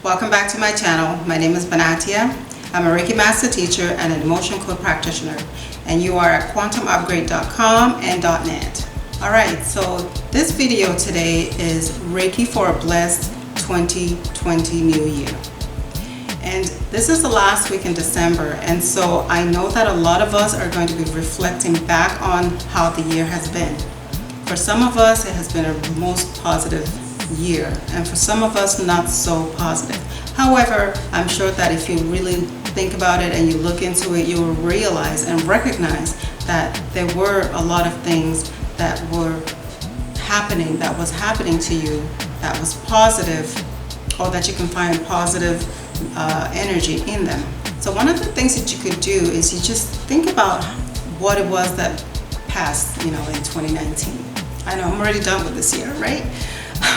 Welcome back to my channel. My name is Binahtiyah. I'm a Reiki Master Teacher and an Emotion Code Practitioner, and you are at quantumupgrade.com and .net. Alright, so this video today is Reiki for a Blessed 2020 New Year. And this is the last week in December, and so I know that a lot of us are going to be reflecting back on how the year has been. For some of us, it has been a most positive year, and for some of us, not so positive. However, I'm sure that if you really think about it and you look into it, you will realize and recognize that there were a lot of things that were happening, that was happening to you, that was positive, or that you can find positive energy in them. So one of the things that you could do is you just think about what it was that passed, in 2019. I know I'm already done with this year, right?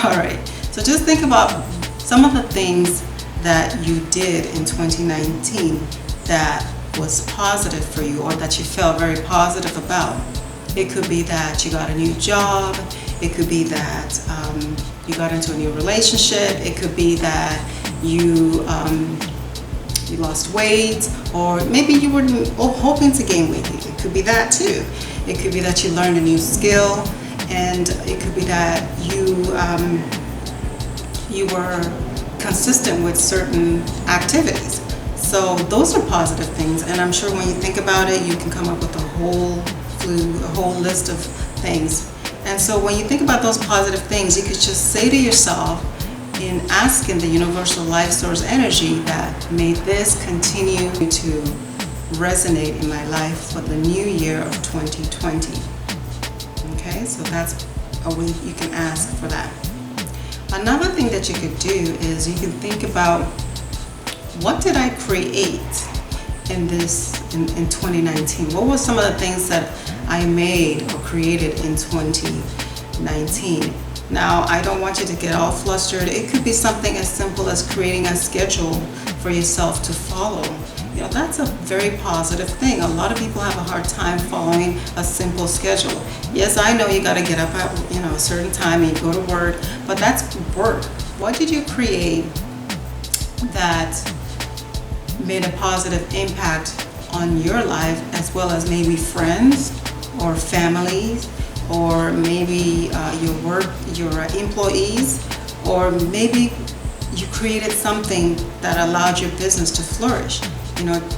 All right. So just think about some of the things that you did in 2019 that was positive for you, or that you felt very positive about. It could be that you got a new job. It could be that you got into a new relationship. It could be that you lost weight, or maybe you were hoping to gain weight. It could be that too. It could be that you learned a new skill, and it could be that you were consistent with certain activities. So those are positive things, and I'm sure when you think about it, you can come up with a whole list of things. And so when you think about those positive things, you could just say to yourself, in asking the universal life source energy, that may this continue to resonate in my life for the new year of 2020. Okay, so that's a way you can ask for that. Another thing that you could do is you can think about, what did I create in 2019? What were some of the things that I made or created in 2019? Now, I don't want you to get all flustered. It could be something as simple as creating a schedule for yourself to follow. That's a very positive thing. A lot of people have a hard time following a simple schedule. Yes, I know you got to get up at a certain time and you go to work, but that's work. What did you create that made a positive impact on your life, as well as maybe friends or families, or maybe your employees, or maybe you created something that allowed your business to flourish?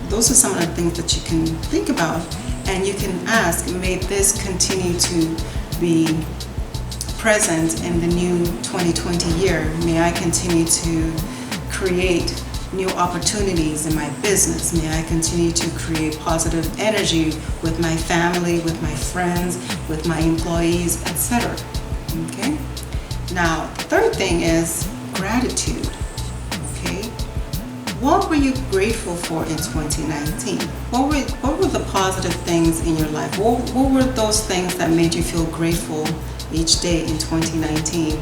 Those are some of the things that you can think about, and you can ask, may this continue to be present in the new 2020 year? May I continue to create new opportunities in my business? May I continue to create positive energy with my family, with my friends, with my employees, etc.? Okay? Now, the third thing is gratitude. Okay? What were you grateful for in 2019? What were the positive things in your life? What were those things that made you feel grateful each day in 2019?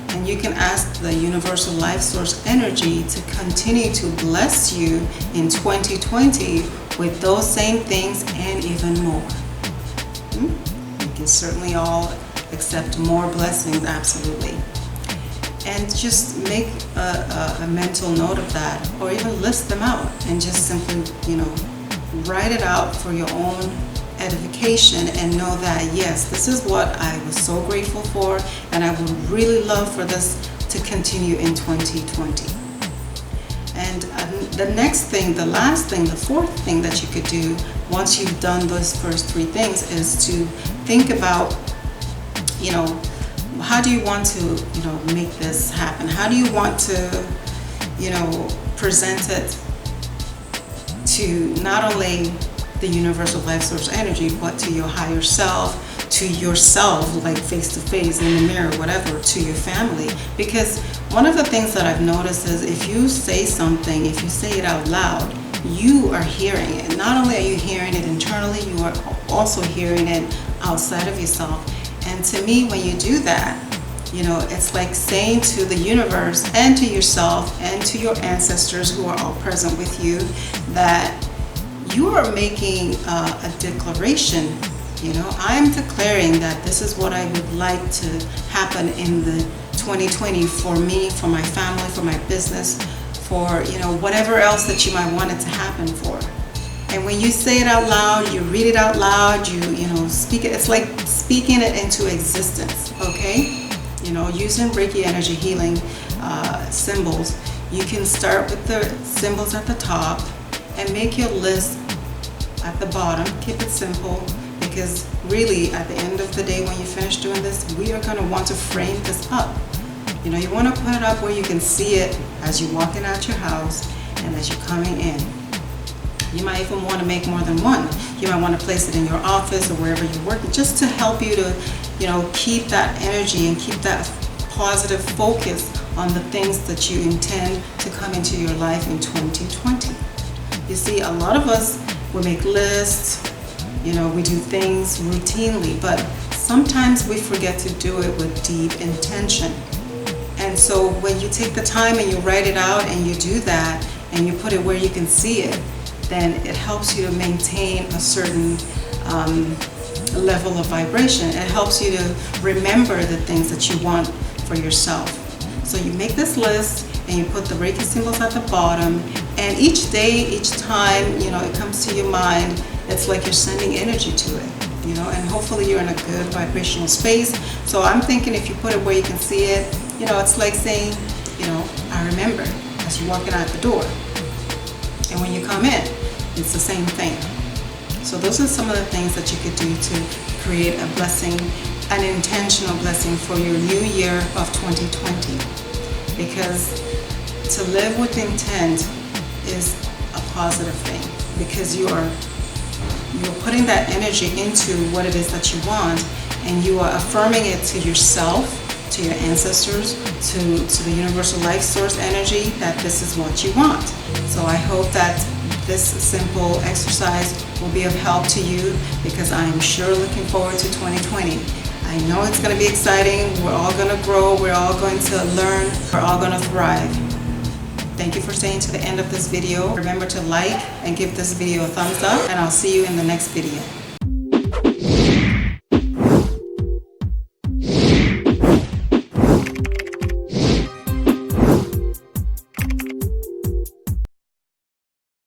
And you can ask the universal life source energy to continue to bless you in 2020 with those same things and even more. You can certainly all accept more blessings, absolutely. And just make a mental note of that, or even list them out and just simply, write it out for your own edification, and know that, yes, this is what I was so grateful for, and I would really love for this to continue in 2020. And the next thing, the last thing, the fourth thing that you could do once you've done those first three things is to think about, how do you want to, make this happen? How do you want to, present it to not only the universal life source energy, but to your higher self, to yourself, like face to face, in the mirror, whatever, to your family? Because one of the things that I've noticed is, if you say something, if you say it out loud, you are hearing it. Not only are you hearing it internally, you are also hearing it outside of yourself. And to me, when you do that, it's like saying to the universe and to yourself and to your ancestors who are all present with you, that you are making a declaration. I'm declaring that this is what I would like to happen in the 2020 for me, for my family, for my business, for, whatever else that you might want it to happen for. And when you say it out loud, you read it out loud, you speak it. It's like speaking it into existence, okay? Using Reiki energy healing symbols, you can start with the symbols at the top and make your list at the bottom. Keep it simple, because really at the end of the day when you finish doing this, we are going to want to frame this up. You want to put it up where you can see it as you're walking out your house and as you're coming in. You might even want to make more than one. You might want to place it in your office or wherever you're working, just to help you to, keep that energy and keep that positive focus on the things that you intend to come into your life in 2020. You see, a lot of us, we make lists, we do things routinely, but sometimes we forget to do it with deep intention. And so when you take the time and you write it out and you do that and you put it where you can see it, then it helps you to maintain a certain level of vibration. It helps you to remember the things that you want for yourself. So you make this list and you put the Reiki symbols at the bottom, and each day, each time, it comes to your mind, it's like you're sending energy to it, and hopefully you're in a good vibrational space. So I'm thinking if you put it where you can see it, it's like saying, I remember, as you're walking out the door. And when you come in, it's the same thing. So those are some of the things that you could do to create a blessing, an intentional blessing for your new year of 2020. Because to live with intent is a positive thing, because you're putting that energy into what it is that you want, and you are affirming it to yourself, to your ancestors, to the universal life source energy, that this is what you want. So I hope that this simple exercise will be of help to you, because I'm sure looking forward to 2020. I know it's going to be exciting. We're all going to grow. We're all going to learn. We're all going to thrive. Thank you for staying to the end of this video. Remember to like and give this video a thumbs up, and I'll see you in the next video.